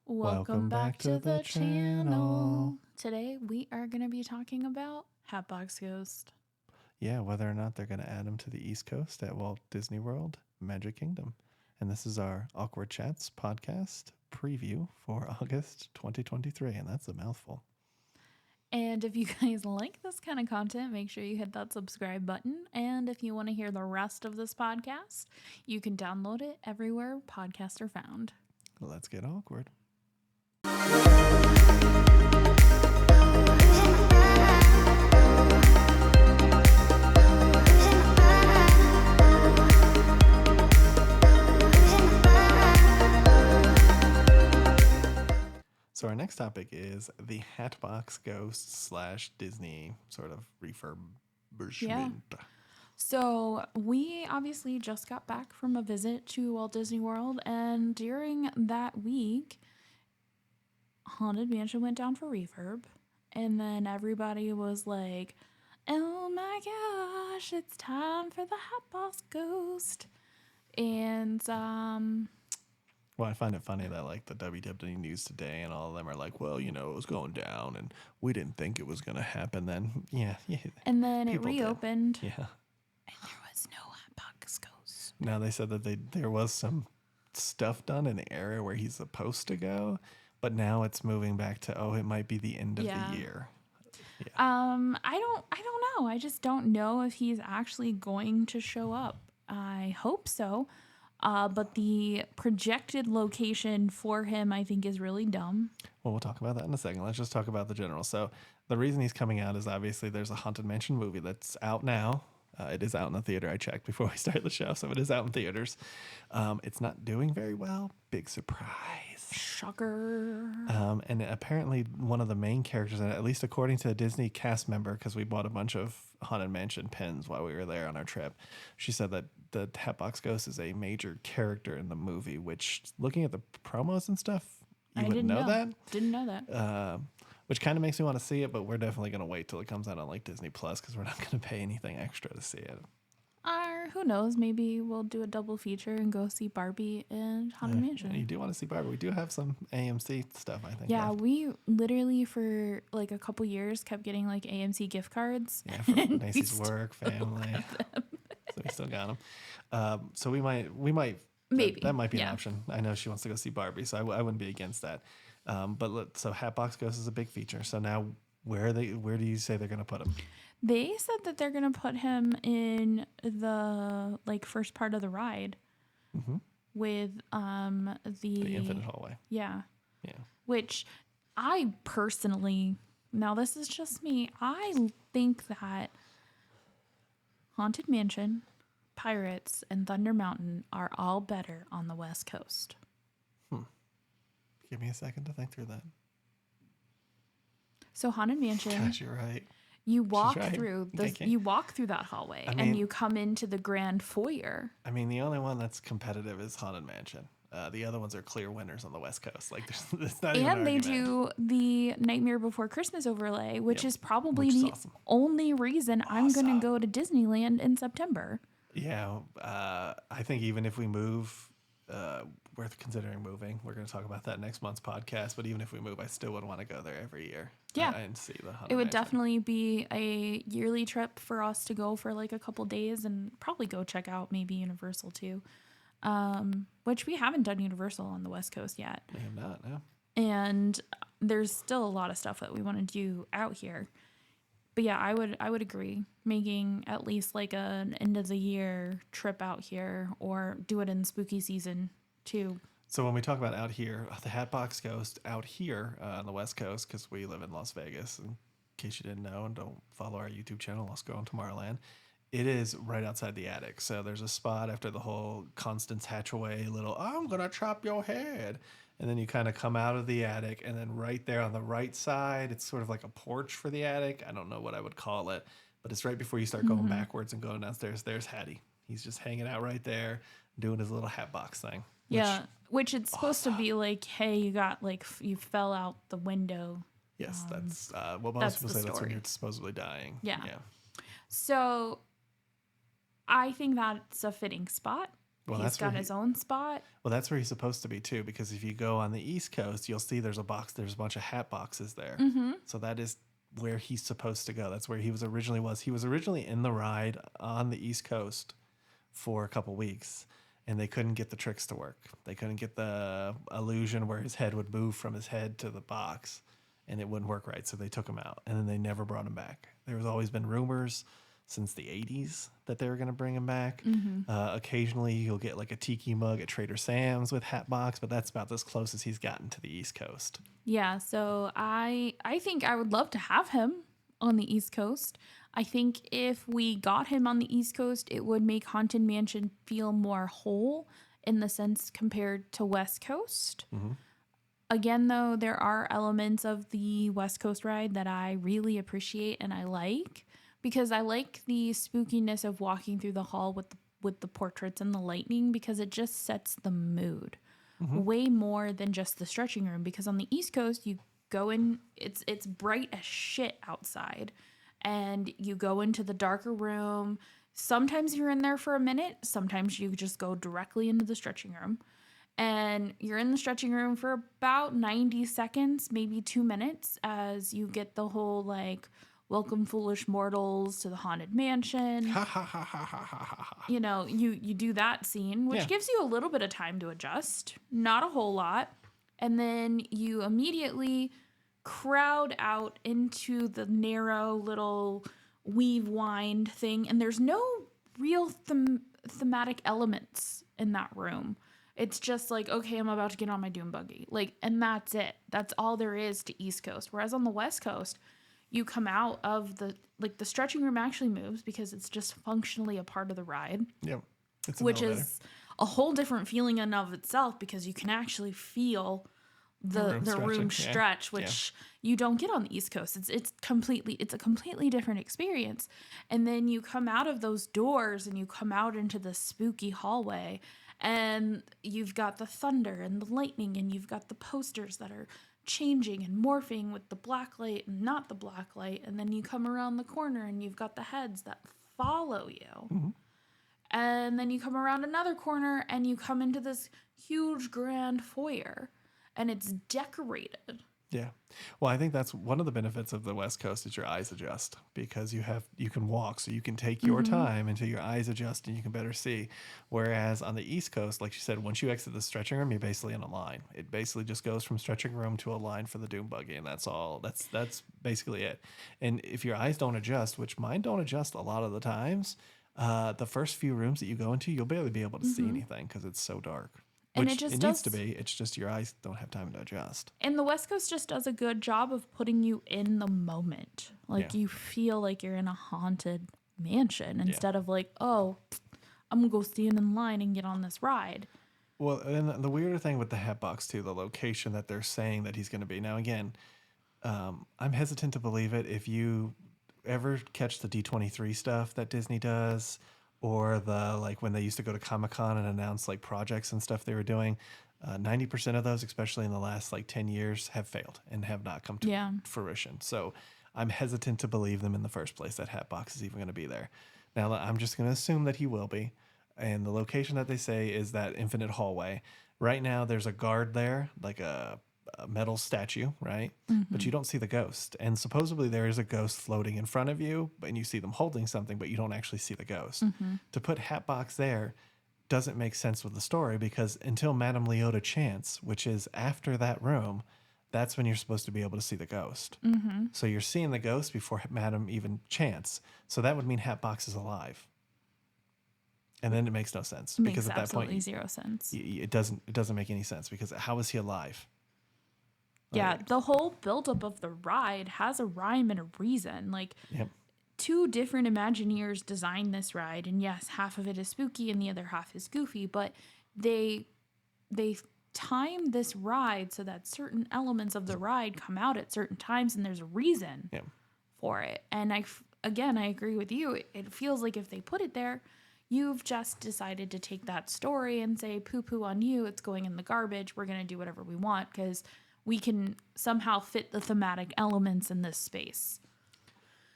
Welcome back to the channel. Today we are going to be talking about Hatbox Ghost. Yeah, whether or not they're going to add him to the East Coast at Walt Disney World, Magic Kingdom. And this is our Awkward Chats podcast preview for August 2023, and that's a mouthful. And if you guys like this kind of content, make sure you hit that subscribe button. And if you want to hear the rest of this podcast, you can download it everywhere podcasts are found. Let's get awkward. So our next topic is the Hatbox Ghost / Disney sort of refurbishment. Yeah. So we obviously just got back from a visit to Walt Disney World, and during that week, Haunted Mansion went down for refurb, and then everybody was like, oh my gosh, it's time for the Hatbox Ghost. And Well, I find it funny that like the WWE News Today and all of them are like, well, you know, it was going down and we didn't think it was going to happen then. Yeah. And then it People did. reopened. Yeah. And there was no Hatbox Ghost. Now they said that there was some stuff done in the area where he's supposed to go, but now it's moving back to, it might be the end of the year. Yeah. I don't know. I just don't know if he's actually going to show up. I hope so. But the projected location for him, I think, is really dumb. Well, we'll talk about that in a second. Let's just talk about the general. So the reason he's coming out is obviously there's a Haunted Mansion movie that's out now. It is out in the theater. I checked before we started the show, so it is out in theaters. It's not doing very well. Big surprise. Shocker. And apparently one of the main characters, at least according to a Disney cast member, because we bought a bunch of Haunted Mansion pins while we were there on our trip, she said that the Hatbox Ghost is a major character in the movie, which, looking at the promos and stuff, you wouldn't know that. Didn't know that. Which kind of makes me want to see it, but we're definitely going to wait till it comes out on like Disney Plus because we're not going to pay anything extra to see it. Or who knows? Maybe we'll do a double feature and go see Barbie and Haunted Mansion. You do want to see Barbie. We do have some AMC stuff, I think. Yeah, we literally for like a couple years kept getting like AMC gift cards. Yeah, from Macy's work, family. So we still got them. So we might maybe that might be an option. I know she wants to go see Barbie, so I wouldn't be against that. So Hatbox Ghost is a big feature. So now where do you say they're going to put him? They said that they're going to put him in the like first part of the ride with the Infinite Hallway. Yeah. Yeah. Which I personally, now this is just me, I think that Haunted Mansion, Pirates, and Thunder Mountain are all better on the West Coast. Give me a second to think through that. So Haunted Mansion. Gosh, you're right. You walk through that hallway and you come into the grand foyer. I mean, the only one that's competitive is Haunted Mansion. The other ones are clear winners on the West Coast. Like, there's not even an And they argument. do the Nightmare Before Christmas overlay, which is probably the awesome. only reason I'm going to go to Disneyland in September. Yeah, I think even if we move, we're considering moving. We're going to talk about that next month's podcast. But even if we move, I still would want to go there every year. Yeah, and see the Haunted it would Mansion. definitely be a yearly trip for us to go for like a couple days and probably go check out maybe Universal too, which we haven't done Universal on the West Coast yet. We have not, no. And there's still a lot of stuff that we want to do out here. But yeah, I would agree making at least like an end of the year trip out here or do it in spooky season too. So when we talk about out here, the Hatbox Ghost out here on the West Coast, because we live in Las Vegas, in case you didn't know and don't follow our YouTube channel, Lostgirlintomorrowland, it is right outside the attic. So there's a spot after the whole Constance Hatchaway little, I'm going to chop your head. And then you kind of come out of the attic, and then right there on the right side, it's sort of like a porch for the attic. I don't know what I would call it, but it's right before you start going backwards and going downstairs. There's Hattie. He's just hanging out right there, doing his little Hatbox thing. Yeah, which it's supposed to be like, hey, you fell out the window. Yes, that's what most people say. That's when you're supposedly dying. Yeah. So I think that's a fitting spot. Well, He's got his own spot. Well, that's where he's supposed to be too, because if you go on the East Coast, you'll see there's a bunch of hat boxes there. Mm-hmm. So that is where he's supposed to go. That's where he was originally was. He was originally in the ride on the East Coast for a couple weeks, and they couldn't get the tricks to work. They couldn't get the illusion where his head would move from his head to the box, and it wouldn't work right. So they took him out, and then they never brought him back. There's always been rumors since the 80s that they were going to bring him back. Occasionally you'll get like a tiki mug at Trader Sam's with Hatbox, but that's about as close as he's gotten to the East Coast. Yeah, so I think I would love to have him on the East Coast. I think if we got him on the East Coast, it would make Haunted Mansion feel more whole in the sense compared to West Coast. Again, though, there are elements of the West Coast ride that I really appreciate and I like, because I like the spookiness of walking through the hall with the portraits and the lightning, because it just sets the mood way more than just the stretching room. Because on the East Coast, you go in, it's bright as shit outside, and you go into the darker room. Sometimes you're in there for a minute. Sometimes you just go directly into the stretching room. And you're in the stretching room for about 90 seconds, maybe 2 minutes, as you get the whole, like, welcome foolish mortals to the Haunted Mansion. Ha ha ha ha ha ha ha. You know, you do that scene, which Yeah. gives you a little bit of time to adjust. Not a whole lot. And then you immediately crowd out into the narrow little weave wind thing. And there's no real thematic elements in that room. It's just like, okay, I'm about to get on my doom buggy. Like, and that's it. That's all there is to East Coast. Whereas on the West Coast, you come out of the stretching room actually moves because it's just functionally a part of the ride. Yep. It's which is a whole different feeling in and of itself, because you can actually feel the room stretch, which you don't get on the East Coast. It's a completely different experience. And then you come out of those doors and you come out into the spooky hallway, and you've got the thunder and the lightning, and you've got the posters that are changing and morphing with the black light and not the black light. And then you come around the corner and you've got the heads that follow you. And then you come around another corner and you come into this huge grand foyer, and it's decorated. Yeah. Well, I think that's one of the benefits of the West Coast is your eyes adjust, because you can walk, so you can take your time until your eyes adjust and you can better see. Whereas on the East Coast, like you said, once you exit the stretching room, you're basically in a line. It basically just goes from stretching room to a line for the doom buggy, and that's all. That's basically it. And if your eyes don't adjust, which mine don't adjust a lot of the times, the first few rooms that you go into, you'll barely be able to see anything because it's so dark. And Which it needs to be. It's just your eyes don't have time to adjust. And the West Coast just does a good job of putting you in the moment. Like, you feel like you're in a haunted mansion instead of like, oh, I'm going to go stand in line and get on this ride. Well, and the weirder thing with the Hatbox, too, the location that they're saying that he's going to be. Now, again, I'm hesitant to believe it. If you ever catch the D23 stuff that Disney does, or the, like, when they used to go to Comic-Con and announce like projects and stuff they were doing, 90% of those, especially in the last like 10 years, have failed and have not come to fruition. So I'm hesitant to believe them in the first place that Hatbox is even going to be there. Now, I'm just going to assume that he will be. And the location that they say is that infinite hallway. Right now, there's a guard there, like a metal statue, right? But you don't see the ghost. And supposedly there is a ghost floating in front of you, and you see them holding something, but you don't actually see the ghost. To put Hatbox there doesn't make sense with the story, because until Madame Leota chants, which is after that room, that's when you're supposed to be able to see the ghost. So you're seeing the ghost before Madame even chants. So that would mean Hatbox is alive. And then it makes no sense, because at that point, absolutely zero sense. It doesn't make any sense, because how is he alive? Yeah, the whole buildup of the ride has a rhyme and a reason. Like, two different Imagineers designed this ride, and yes, half of it is spooky and the other half is goofy, but they time this ride so that certain elements of the ride come out at certain times, and there's a reason for it. And I agree with you. It feels like if they put it there, you've just decided to take that story and say, poo-poo on you, it's going in the garbage, we're going to do whatever we want, because we can somehow fit the thematic elements in this space.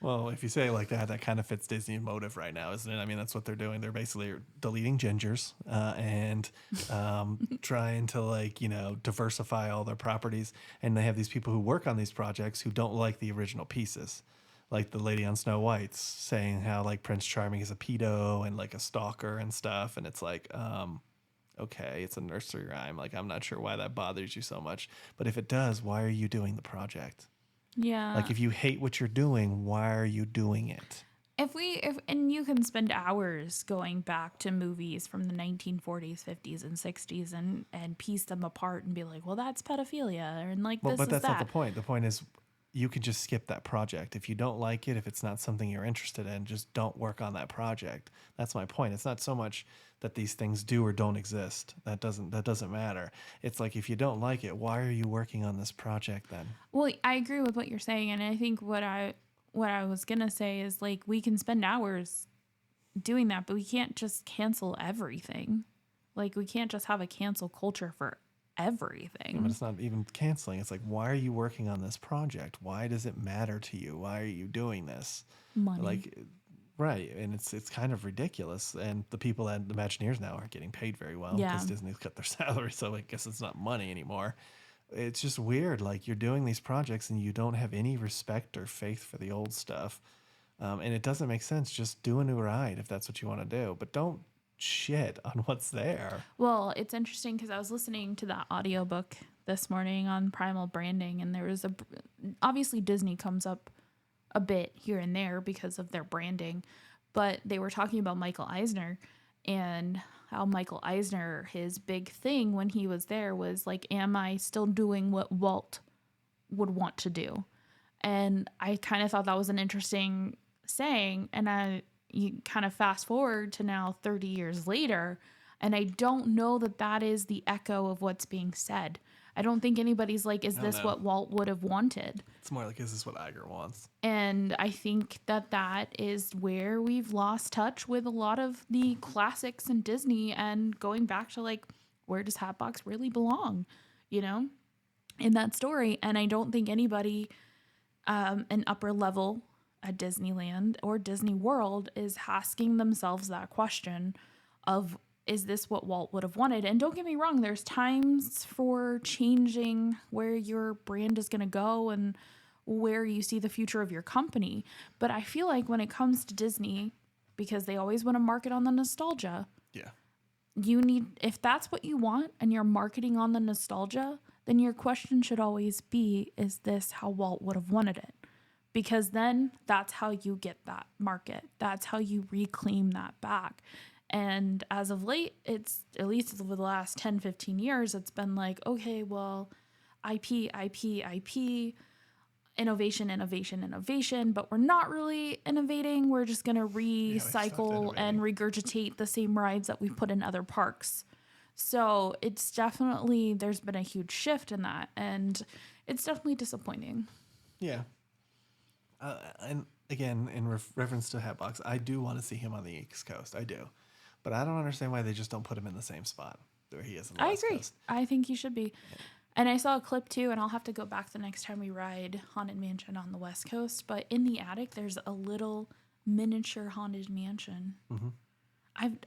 Well, if you say it like that, that kind of fits Disney's motive right now, isn't it? I mean, that's what they're doing. They're basically deleting gingers and trying to diversify all their properties. And they have these people who work on these projects who don't like the original pieces, like the lady on Snow White's saying how like Prince Charming is a pedo and like a stalker and stuff. And it's like, okay, it's a nursery rhyme. Like, I'm not sure why that bothers you so much, but if it does, why are you doing the project? Yeah. Like, if you hate what you're doing, why are you doing it? If and you can spend hours going back to movies from the 1940s, 50s, and 60s and piece them apart and be like, well, that's pedophilia, and like Well, this but is that's not the that. point. The point is, you can just skip that project. If you don't like it, if it's not something you're interested in, just don't work on that project. That's my point. It's not so much that these things do or don't exist. That doesn't matter. It's like, if you don't like it, why are you working on this project then? Well, I agree with what you're saying, and I think what I was gonna say is like we can spend hours doing that, but we can't just cancel everything. Like we can't just have a cancel culture for Yeah, but everything. it's not even canceling. It's like, why are you working on this project? Why does it matter to you? Why are you doing this? Money. Like, right, and it's kind of ridiculous. And the people at the Imagineers now aren't getting paid very well Yeah. because Disney's cut their salary, so I guess it's not money anymore. It's just weird. Like, you're doing these projects and you don't have any respect or faith for the old stuff, and it doesn't make sense. Just do a new ride if that's what you want to do, but don't shit on what's there. Well, it's interesting because I was listening to that audiobook this morning on primal branding, and there was obviously Disney comes up a bit here and there because of their branding, but they were talking about Michael Eisner and how Michael Eisner, his big thing when he was there was like, am I still doing what Walt would want to do? And I kind of thought that was an interesting saying. And you kind of fast forward to now 30 years later, and I don't know that that is the echo of what's being said. I don't think anybody's like, is I don't this know. what Walt would have wanted? It's more like, is this what Iger wants? And I think that that is where we've lost touch with a lot of the classics in Disney and going back to like, where does Hatbox really belong, you know, in that story? And I don't think anybody an upper level at Disneyland or Disney World is asking themselves that question of, is this what Walt would have wanted? And don't get me wrong, there's times for changing where your brand is going to go and where you see the future of your company. But I feel like when it comes to Disney, because they always want to market on the nostalgia, Yeah. you need, if that's what you want and you're marketing on the nostalgia, then your question should always be, is this how Walt would have wanted it? Because then that's how you get that market. That's how you reclaim that back. And as of late, it's at least over the last 10, 15 years, it's been like, okay, well, IP, innovation, innovation, innovation, but we're not really innovating. We're just going to Yeah, they stopped recycle and innovating. regurgitate the same rides that we've put in other parks. So it's definitely, there's been a huge shift in that. And it's definitely disappointing. Yeah. And again, in reference to Hatbox, I do want to see him on the East Coast. I do. But I don't understand why they just don't put him in the same spot where he is in the I West agree. Coast. I think you should be. And I saw a clip too, and I'll have to go back the next time we ride Haunted Mansion on the West Coast. But in the attic, there's a little miniature Haunted Mansion. Mm-hmm.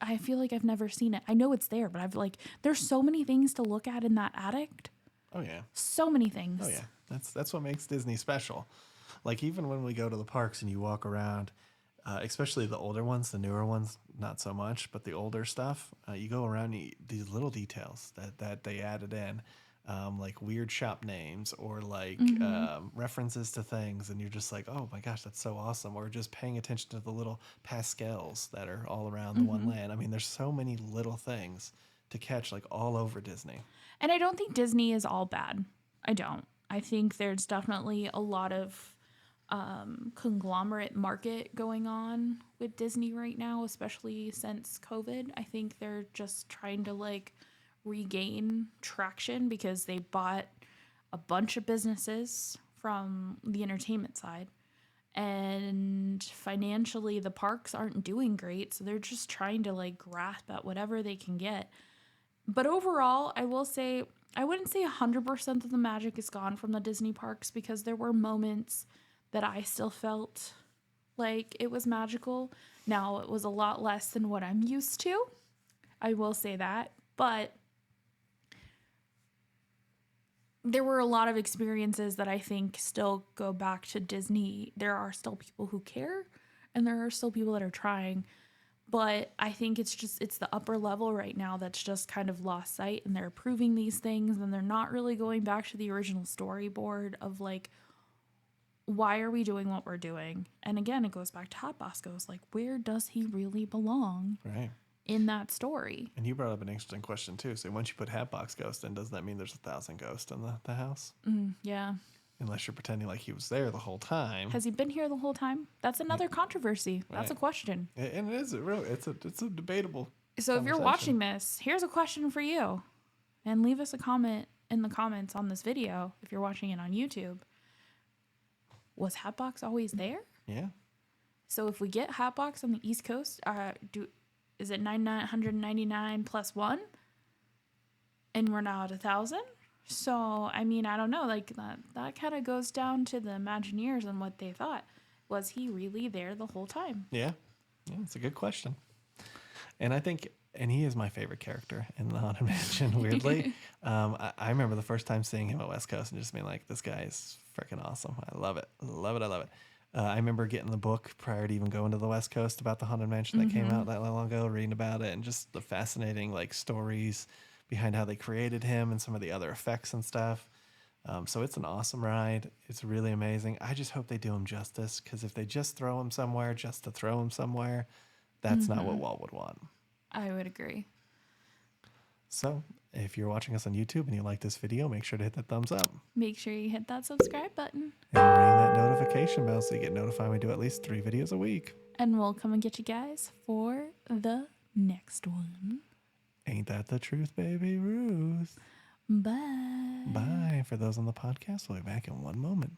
I feel like I've never seen it. I know it's there, but I've like, there's so many things to look at in that attic. Oh, yeah. So many things. Oh, yeah. That's what makes Disney special. Like, even when we go to the parks and you walk around, especially the older ones, the newer ones, not so much, but the older stuff, you go around, these little details that they added in, like weird shop names or like references to things, and you're just like, oh my gosh, that's so awesome. Or just paying attention to the little pascals that are all around the one land. I mean, there's so many little things to catch, like all over Disney. And I don't think Disney is all bad. I don't. I think there's definitely a lot of conglomerate market going on with Disney right now, especially since COVID. I think they're just trying to like regain traction because they bought a bunch of businesses from the entertainment side. And financially, the parks aren't doing great. So they're just trying to like grasp at whatever they can get. But overall, I will say, I wouldn't say 100% of the magic is gone from the Disney parks because there were moments that I still felt Like, it was magical. Now, it was a lot less than what I'm used to. I will say that. But there were a lot of experiences that I think still go back to Disney. There are still people who care, and there are still people that are trying. But I think it's the upper level right now that's just kind of lost sight, and they're approving these things, and they're not really going back to the original storyboard of like, why are we doing what we're doing? And again, it goes back to Hatbox Ghost. Like, where does he really belong Right. in that story? And you brought up an interesting question too. So once you put Hatbox Ghost in, doesn't that mean there's 1,000 ghosts in the house? Yeah. Unless you're pretending like he was there the whole time. Has he been here the whole time? That's another controversy. That's a Right. question. And it is it's a debatable. So if you're conversation. watching this, here's a question for you. And leave us a comment in the comments on this video if you're watching it on YouTube. Was Hatbox always there? Yeah. So if we get Hatbox on the East Coast, is it 999 plus 1? And we're now at 1,000? So, I mean, I don't know. Like, that kind of goes down to the Imagineers and what they thought. Was he really there the whole time? Yeah. Yeah, it's a good question. And I think, and he is my favorite character in the Haunted Mansion, weirdly. I remember the first time seeing him at West Coast and just being like, this guy is freaking awesome. I love it. I love it. I love it. I remember getting the book prior to even going to the West Coast about the Haunted Mansion that came out that long ago, reading about it, and just the fascinating like stories behind how they created him and some of the other effects and stuff. So it's an awesome ride. It's really amazing. I just hope they do him justice, because if they just throw him somewhere just to throw him somewhere, that's not what Walt would want. I would agree. So if you're watching us on YouTube and you like this video, make sure to hit that thumbs up. Make sure you hit that subscribe button. And ring that notification bell so you get notified when we do at least 3 videos a week. And we'll come and get you guys for the next one. Ain't that the truth, baby Ruth? Bye. Bye. For those on the podcast, we'll be back in one moment.